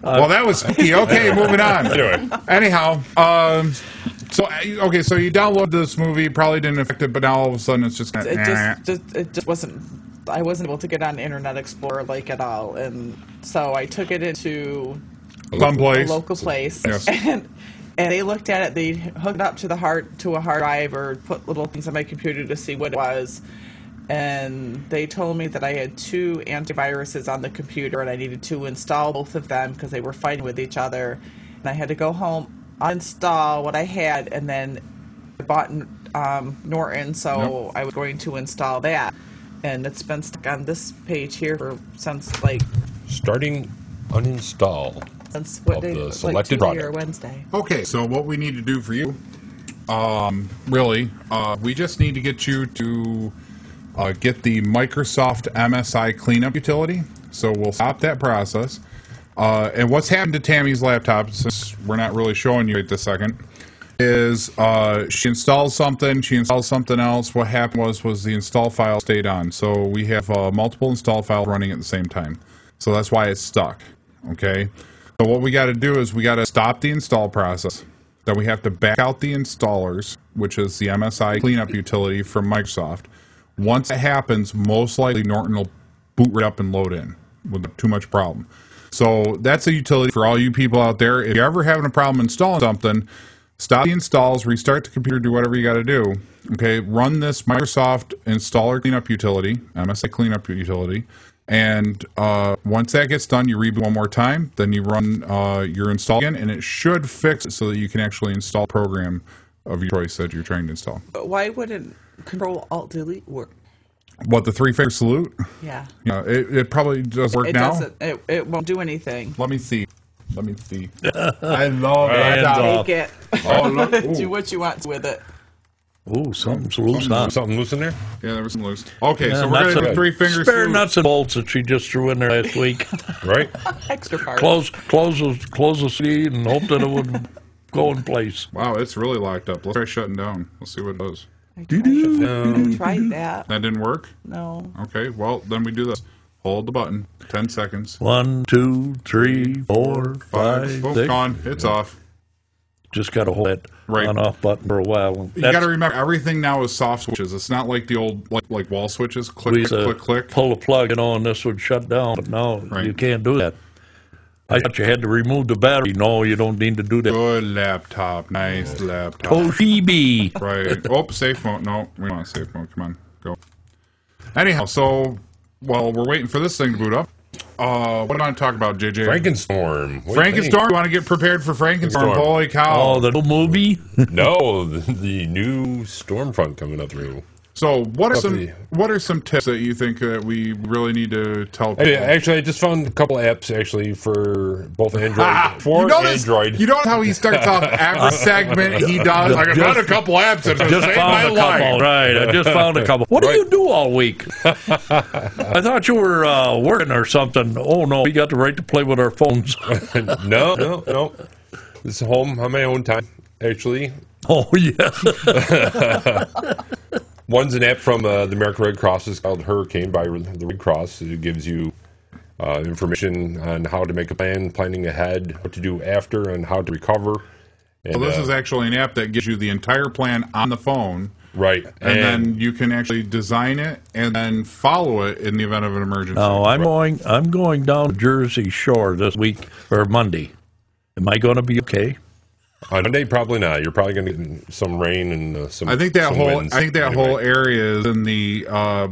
Well, that was spooky. Okay, moving on. Anyway. Anyhow, so you download this movie, probably didn't affect it, but now all of a sudden it's just It just wasn't. I wasn't able to get on Internet Explorer like at all, and so I took it into someplace. a local place, Yes. and they looked at it. They hooked it up to a hard drive or put little things on my computer to see what it was, and they told me that I had 2 antiviruses on the computer and I needed to install both of them because they were fighting with each other, and I had to go home, uninstall what I had, and then I bought Norton, so I was going to install that. And it's been stuck on this page here since Starting uninstall what of day? the Like selected Tuesday or product. Wednesday. Okay, so what we need to do for you, we just need to get you to get the Microsoft MSI cleanup utility. So we'll stop that process. And what's happened to Tammy's laptop, since we're not really showing you at this second, is she installs something, she installs something else. What happened was the install file stayed on. So we have multiple install files running at the same time. So that's why it's stuck. Okay. So what we got to do is we got to stop the install process. Then we have to back out the installers, which is the MSI cleanup utility from Microsoft. Once it happens, most likely Norton will boot right up and load in without too much problem. So that's a utility for all you people out there. If you're ever having a problem installing something, stop the installs, restart the computer, do whatever you got to do. Okay, run this Microsoft installer cleanup utility, MSI cleanup utility, and once that gets done, you reboot one more time, then you run your install again, and it should fix it so that you can actually install a program of your choice that you're trying to install. But why wouldn't Control-Alt-Delete work? What, the 3-finger salute? Yeah. Yeah, it probably does work It now. doesn't. It won't do anything. Let me see. I love that. Take it. Oh, look. Do Ooh. what you want with it. Ooh, something's loose on. Something loose in there? Yeah, there was some loose. Okay, Yeah, so we're nuts going to and- do 3-finger Spare salute. nuts and bolts that she just threw in there last week. Right? Extra part. Close the CD and hope that it would go in place. Wow, it's really locked up. Let's try shutting down. Let's see what it does. I tried that. That didn't work? No. Okay, well, then we do this. Hold the button. 10 seconds. 1, 2, 3, 4, 5, Oh, 6. gone. It's off. Just got to hold that on-off button for a while. You got to remember, everything now is soft switches. It's not like the old like wall switches. Click, click, click. Pull the plug and this would shut down, but no, you can't do that. I thought you had to remove the battery. No, you don't need to do that. Good laptop. Nice laptop. Toshiba. Right. Oh, safe mode. No, we want safe mode. Come on. Go. Anyhow, so while we're waiting for this thing to boot up, what do I want to talk about, JJ? Frankenstorm. What do you think? Frankenstorm? You want to get prepared for Frankenstorm? Holy cow. Oh, the new movie? No, the new Stormfront coming up through. So what are some tips that you think that we really need to tell people? Actually, I just found a couple apps actually for both Android. For Android. You know how he starts off every segment he does? Like, I found a couple apps that Just saved found my a couple. life. Right, I just found a couple. What do you do all week? I thought you were working or something. Oh, no, we got the right to play with our phones. No. This is home on my own time, actually. Oh, yeah. One's an app from the American Red Cross. It's called Hurricane by the Red Cross. It gives you information on how to make a plan, planning ahead, what to do after, and how to recover. And, Well, this is actually an app that gives you the entire plan on the phone. Right. And then you can actually design it and then follow it in the event of an emergency. No, I'm going down to Jersey Shore this week, or Monday. Am I going to be okay? On Monday, probably not. You're probably going to get some rain and some. I think that some whole winds anyway. whole area is in the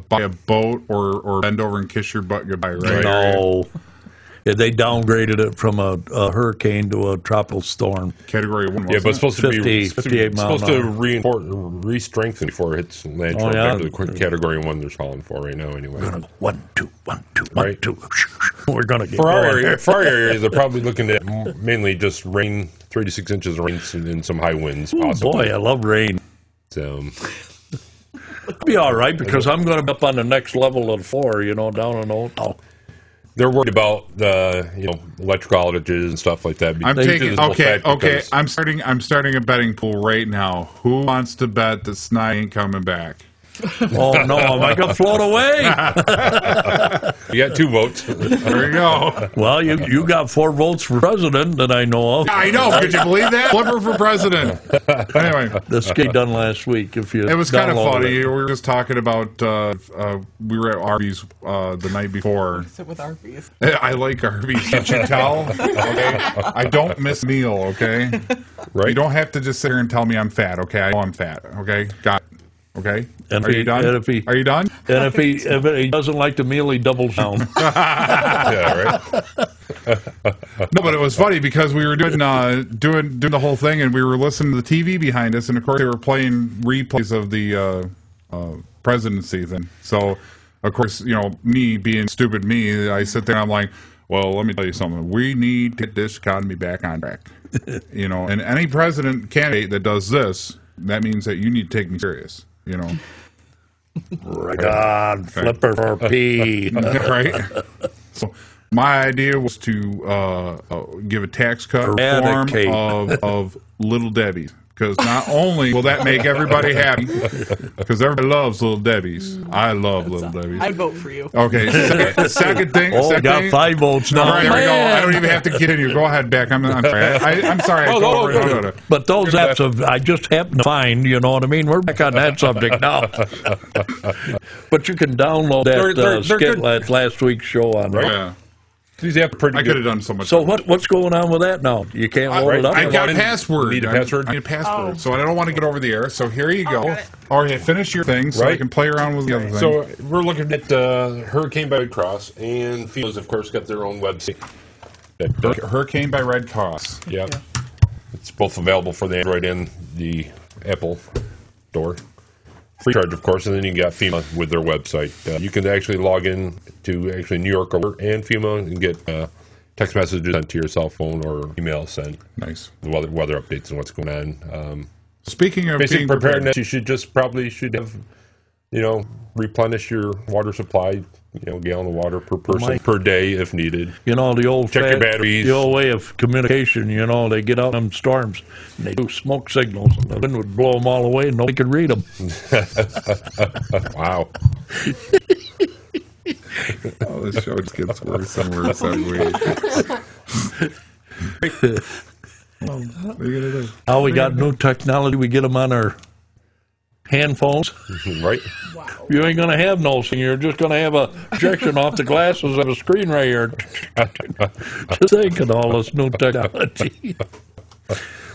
buy a boat or bend over and kiss your butt goodbye, right? No. Yeah, they downgraded it from a hurricane to a tropical storm. Category 1. Yeah, but it's supposed to be 58 miles supposed an to re-strengthen before it hits landfall. Oh, yeah. Back to the category 1 they're calling for right now. Anyway, 1, 2, 1, 2, 1, Right. 2. We're gonna get for our going. area, they're probably looking at mainly just rain, 3 to 6 inches of rain, and some high winds. Oh, Possibly. boy, I love rain. So, It'll be all right because I'm going to be up on the next level of 4, down in Old. Oh, they're worried about the electrical outages and stuff like that. I'm Due to taking this whole okay. fact Okay, because- I'm starting a betting pool right now. Who wants to bet that Snide ain't coming back? Oh, no, am I going to float away? You got 2 votes. There you go. Well, you got 4 votes for president that I know of. I know. Could you believe that? Flipper for president. Anyway, This came done last week. If you it was kind of downloaded funny. it. We were just talking about we were at Arby's the night before. Sit with Arby's. I like Arby's. Can't you tell? Okay, I don't miss meal. Okay, Right? you don't have to just sit here and tell me I'm fat. Okay, I know I'm fat. Okay, got it. Okay, And are if you he- done? and if he- Are you done? And if he doesn't like the meal, he doubles down. Yeah, right. No, but it was funny because we were doing the whole thing, and we were listening to the TV behind us, and of course they were playing replays of the presidency thing. So, of course, me being stupid me, I sit there and I'm like, well, let me tell you something. We need to get this economy back on track. And any president candidate that does this, that means that you need to take me serious. Right on, Flipper for P. Right? So my idea was to give a tax cut in the Eradicate. form of Little Debbie's. Because not only will that make everybody happy, because everybody loves Little Debbie's. I love Little Debbie's. I'd vote for you. Okay, second thing. Oh, second got thing, 5 votes All now. right, here we go. Man. I don't even have to continue. Go ahead, Beck. I'm sorry. I'm sorry. I no, told her- no. But those apps I just happened to find, you know what I mean? We're back on that subject now. But you can download that They're skit good. last week's show on right. Yeah, These apps are pretty I good. could have done so much. So what's going on with that now? You can't load it up? I got a Login? password. Need a I password? need a password. Oh. So I don't want to get over the air. So here you go. got it. All right, finish your thing so I Right. can play around with the other thing. So we're looking at Hurricane by Red Cross, and FEMA's, of course, got their own website. Hurricane by Red Cross. Yeah. It's both available for the Android and the Apple store. Free charge, of course, and then you got FEMA with their website. You can actually log in to actually New York Alert and FEMA and get text messages sent to your cell phone or email sent. Nice. The weather updates and what's going on. Speaking of Basic being preparedness, you should have, replenish your water supply, gallon of water per person per day if needed. You know, the old Check your batteries. the old way of communication, they get out on storms and they do smoke signals and the wind would blow them all away and nobody could read them. Wow. Oh, this show just gets worse and worse every week. What are you gonna do? Now we got new technology. We get them on our hand phones. Right? Wow. You ain't going to have no thing. You're just going to have a projection off the glasses of a screen right here. Just think of all this new technology.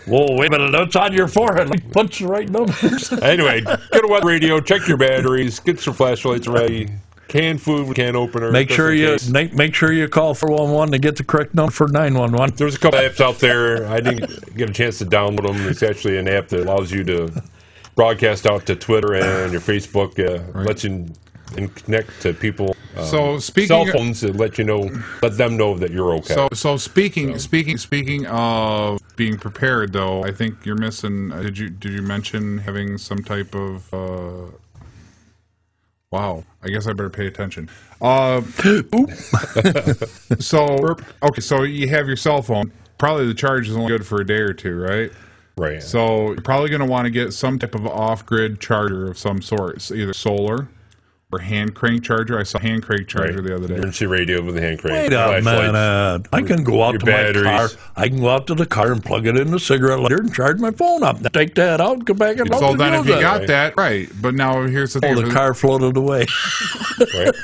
Whoa, wait a minute. That's on your forehead. Like, punch the right numbers. Anyway, get a weather radio, check your batteries, get some flashlights ready, canned food with can opener. Make just sure in you case. make sure you call 411 to get the correct number for 911. There's a couple apps out there. I didn't get a chance to download them. It's actually an app that allows you to broadcast out to Twitter and your Facebook. Lets you connect to people. So speaking cell of- phones that let them know that you're okay. So speaking of being prepared, though, I think you're missing. Did you mention having some type of? Wow, I guess I better pay attention. So you have your cell phone. Probably the charge is only good for a day or two, right? Right. So you're probably going to want to get some type of off-grid charger of some sort, it's either solar or hand crank charger. I saw a hand crank charger the other day. Emergency radio with a hand crank. Wait a minute. I can go out your to my batteries. car. I can go out to the car and plug it in the cigarette lighter and charge my phone up. Take that out, come back and So then, if you got Right. that right, but now here's the thing: the car floated away. Right.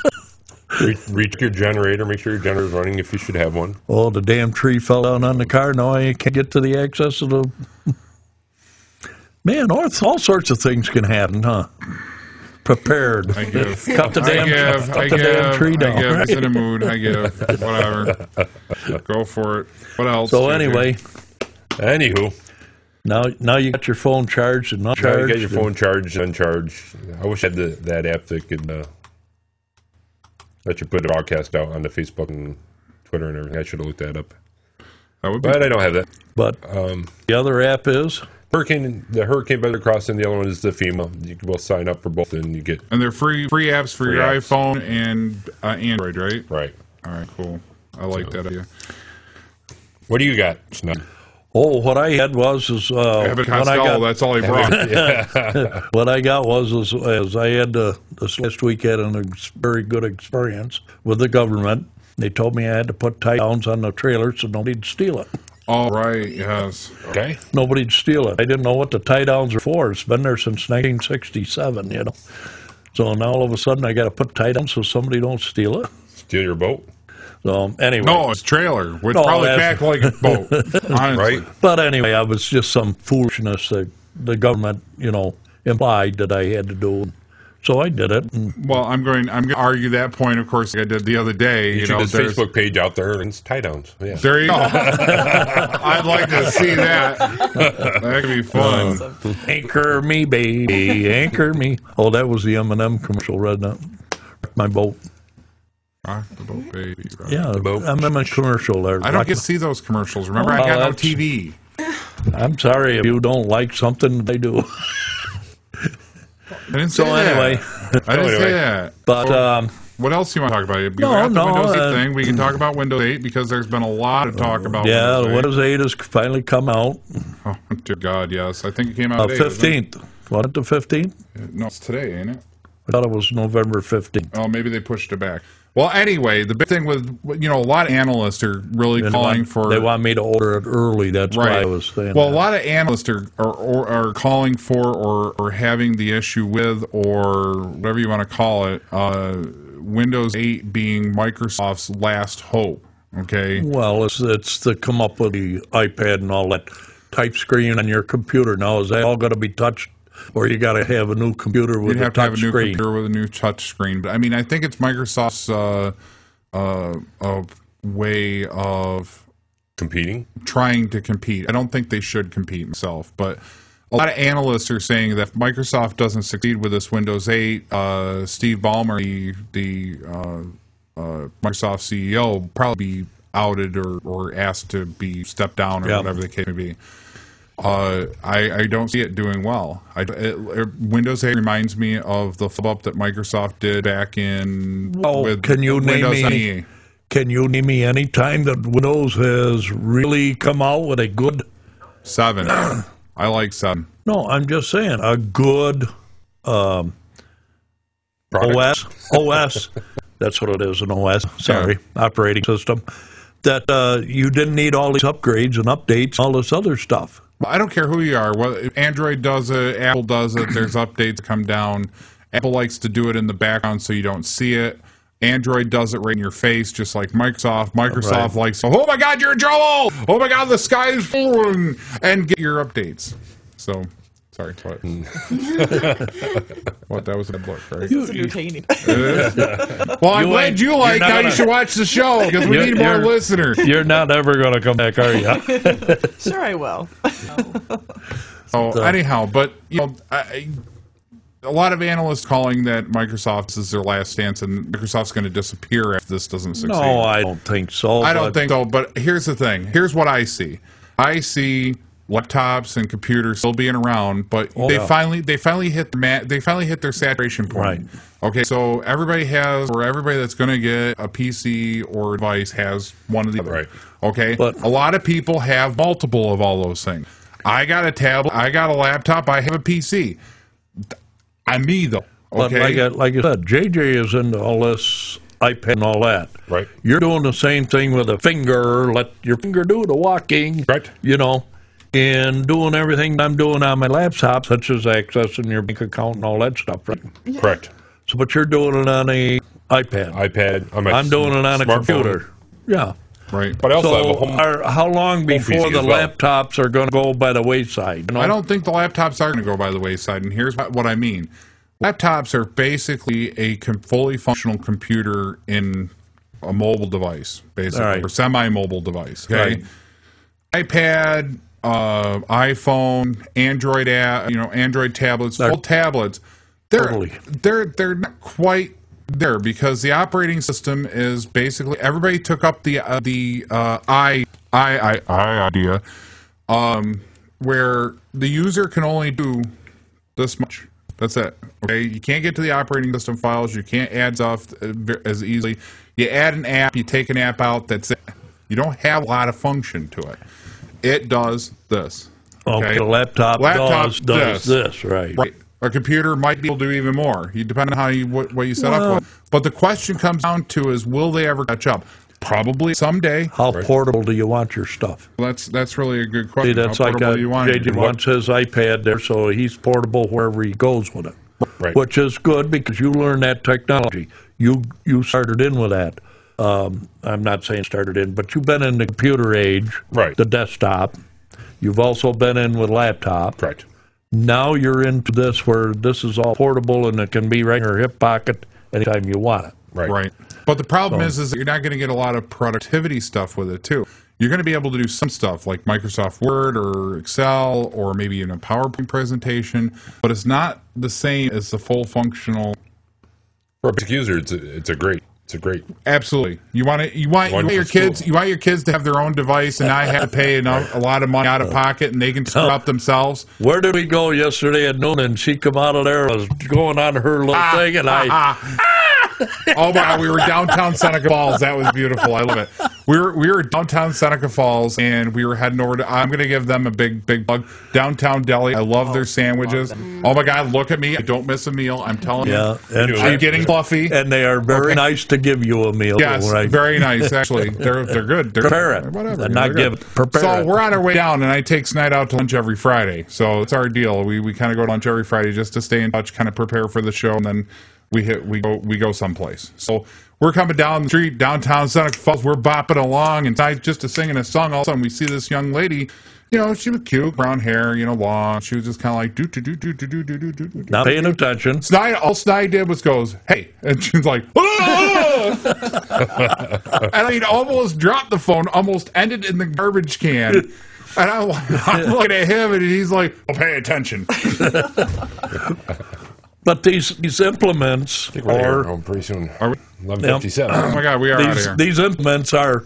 Reach your generator. Make sure your generator's running if you should have one. Oh, the damn tree fell down on the car. Now I can't get to the access of the... Man, all sorts of things can happen, huh? Prepared. I give. Cut the damn, damn tree down. I give. right? It's in a mood. I give. Whatever. Go for it. What else? So JJ? anyway, Anywho, now you got your phone charged and not now you charged. got your phone charged and uncharged. I wish I had that app that could let you put a broadcast out on the Facebook and Twitter and everything. I should have looked that up, That would be. but I don't have that. But the other app is... The Hurricane by Red Cross, and the other one is the FEMA. You can both sign up for both, and you get And they're free apps for Free your apps. iPhone and Android, right? right. All right, cool. I like that idea. What do you got, Snug? Oh, what I had was Abbott when I Costello, got that's all he brought. what I got was as I had this last week had very good experience with the government. They told me I had to put tie downs on the trailer so nobody'd steal it. Oh, right, yes. Okay. Nobody'd steal it. I didn't know what the tie downs are for. It's been there since 1967, you know. So now all of a sudden I got to put tie downs so somebody don't steal it. Steal your boat? So anyway. No, it's trailer. Would No, probably that's- back like a boat, honestly. Right. But anyway, I was just some foolishness that the government, you know, implied that I had to do. So I did it. And Well, I'm going to argue that point, of course, like I did the other day. You should know, his there's- Facebook page out there and it's tie downs. Yeah. There you go. I'd like to see that. That could be fun. anchor me, baby, anchor me. Oh, that was the M&M commercial, right now. My boat. Rock the boat, baby. Rock Yeah, the boat. M&M commercial there. I don't get to see those commercials. Remember, I Oh, got no that's- TV. I'm sorry if you don't like something, they do. I didn't say So that. anyway, I didn't say Anyway. that. but What else do you want to talk about? You No, got the no, Windows 8 uh, thing. We can talk about Windows 8 because there's been a lot of talk about yeah, the Windows 8. Windows 8 has finally come out. Oh, dear God, yes. I think it came out today. doesn't it? 15th. Wasn't it the 15th? No, it's today, ain't it? I thought it was November 15th. Oh, maybe they pushed it back. Well, anyway, the big thing with, you know, a lot of analysts are really calling for... They want me to order it early. That's why I was saying Well, that. a lot of analysts are calling for or having the issue with, or whatever you want to call it, Windows 8 being Microsoft's last hope. Okay. Well, it's to come up with the iPad and all that type screen on your computer. Now, is that all going to be touched, or you got to have a new computer with You'd a have to have a touch new screen? computer with a new touch screen. But I mean, I think it's Microsoft's way of Competing? trying to compete. I don't think they should compete myself, but a lot of analysts are saying that if Microsoft doesn't succeed with this Windows 8, Steve Ballmer, the Microsoft CEO, will probably be outed or asked to be stepped down or Yeah. whatever the case may be. I don't see it doing well. Windows 8 reminds me of the flip up that Microsoft did back in Well, with can you name Windows me- ME. Can you name me any time that Windows has really come out with a good... 7. I like 7. No, I'm just saying, a good Product? OS. That's what it is, an OS. Sorry, operating system. That you didn't need all these upgrades and updates, all this other stuff. I don't care who you are. Well, Android does it. Apple does it. There's updates that come down. Apple likes to do it in the background so you don't see it. Android does it right in your face, just like Microsoft. Microsoft likes, oh my God, you're in trouble! Oh my God, the sky is falling! And get your updates. So, sorry, what? What? That was a book, right? It's entertaining. Well, I'm You glad ain't- you you're like not how you gonna- should watch the show because we need more listeners. You're not ever going to come back, are you? Sure, I will. So anyhow, but you know, a lot of analysts calling that Microsoft is their last stance, and Microsoft's going to disappear if this doesn't succeed. No, I don't think so. I don't but- think so. But here's the thing. Here's what I see. I see laptops and computers still being around, but they yeah. finally hit their saturation point. Right. Okay, so everybody that's going to get a PC or device has one of the other. Right. Okay, But- a lot of people have multiple of all those things. I got a tablet, I got a laptop, I have a PC. I'm me though. But Okay, like I said, JJ is into all this iPad and all that. Right. You're doing the same thing with a finger. Let your finger do the walking. Right. You know, and doing everything I'm doing on my laptop, such as accessing your bank account and all that stuff. Right. Correct. So, but you're doing it on a iPad. iPad. I'm doing it on a smartphone. computer. Yeah. right. But I also have a So, home. how long before PC the as well. laptops are going to go by the wayside? You know? I don't think the laptops are going to go by the wayside, and here's what I mean. Laptops are basically a fully functional computer in a mobile device, basically, Right. or semi-mobile device. Okay, iPad, iPhone, Android Android tablets, full tablets. Totally. They're not quite there because the operating system is basically everybody took up the I idea, where the user can only do this much. That's it. Okay, you can't get to the operating system files. You can't add stuff as easily. You add an app, you take an app out. That's it. You don't have a lot of function to it. It does this. Okay, the laptop does this, right? Right. A computer might be able to do even more. You depend on how what you set up with. But the question comes down to is, will they ever catch up? Probably someday. How portable do you want your stuff? That's really a good question. See, that's like JJ wants his iPad there, so he's portable wherever he goes with it, Right. which is good because you learn that technology. You started in with that. I'm not saying started in, but you've been in the computer age, Right. the desktop. You've also been in with laptop. Correct. Now you're into this where this is all portable and it can be right in your hip pocket anytime you want it. Right. But the problem is that you're not going to get a lot of productivity stuff with it, too. You're going to be able to do some stuff like Microsoft Word or Excel or maybe even a PowerPoint presentation, but it's not the same as the full functional. For a basic user, it's a great. Absolutely. You want your kids to have their own device and not have to pay a lot of money out of pocket, and they can set up themselves. Where did we go yesterday at noon? And she come out of there, was going on her little thing, and Oh my! We were downtown Seneca Falls. That was beautiful. I love it. We were downtown Seneca Falls, and we were heading over to. I'm going to give them a big plug. Downtown Deli. I love their sandwiches. Oh my God! Look at me. I don't miss a meal. I'm telling you. And I'm getting fluffy. And they are very nice to give you a meal. Yes, right? very nice. Actually, they're good. Prepare it. Whatever. And not give. Prepare So it. we're on our way down, and I take Snide out to lunch every Friday. So it's our deal. We kind of go to lunch every Friday just to stay in touch, kind of prepare for the show, and then we go someplace. So we're coming down the street, downtown Seneca Falls. We're bopping along, and I just singing a song. All of a sudden, we see this young lady. You know, she was cute, brown hair, long. She was just kind of like do. Not paying attention. All Snide did was goes, "Hey," and she's like, "Ah!" And I almost dropped the phone, almost ended in the garbage can. And I'm looking at him, and he's like, "Oh, pay attention." But these implements We're home pretty soon. 11:57. Oh my God, we are out of here. These implements are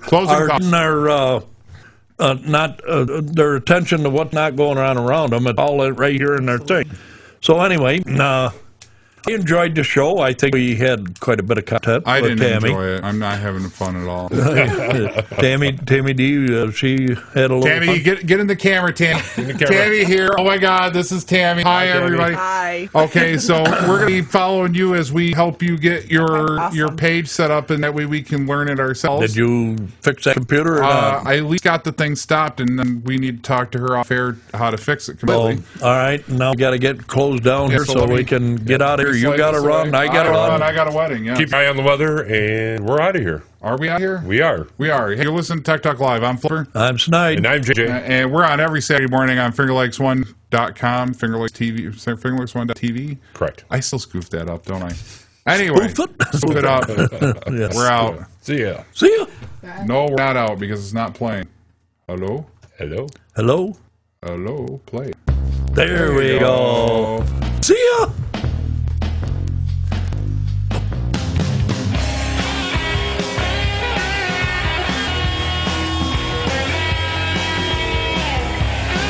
not their attention to what's not going on around them. It's all right here in their thing. So anyway, I enjoyed the show. I think we had quite a bit of content. I with didn't Tammy. enjoy it. I'm not having fun at all. Tammy D, she had a little Tammy, fun. get in the camera, Tammy. Tammy here. Oh my God, this is Tammy. Hi, everybody. Hi. Okay, so we're gonna be following you as we help you get your page set up, and that way we can learn it ourselves. Did you fix that computer or not? I at least got the thing stopped, and then we need to talk to her off air how to fix it completely. All right, now we got to get closed down here so we can get out of here. You slide got to this run. away. I got to run. I got a wedding. Yeah. Keep an eye on the weather, and we're out of here. Are we out here? We are. We are. Hey, you're listening to Tech Talk Live. I'm Flipper. I'm Snide. And I'm JJ. And we're on every Saturday morning on FingerLakes1.com, FingerLakes1.tv. Correct. I still scoofed that up, don't I? Anyway, spoof it up. Yes. We're out. See ya. See ya. No, we're not out because it's not playing. Hello? Hello. Hello. Hello? Play. There we go. See ya.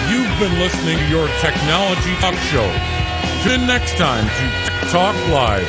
You've been listening to your technology talk show. Tune in next time to Tech Talk Live.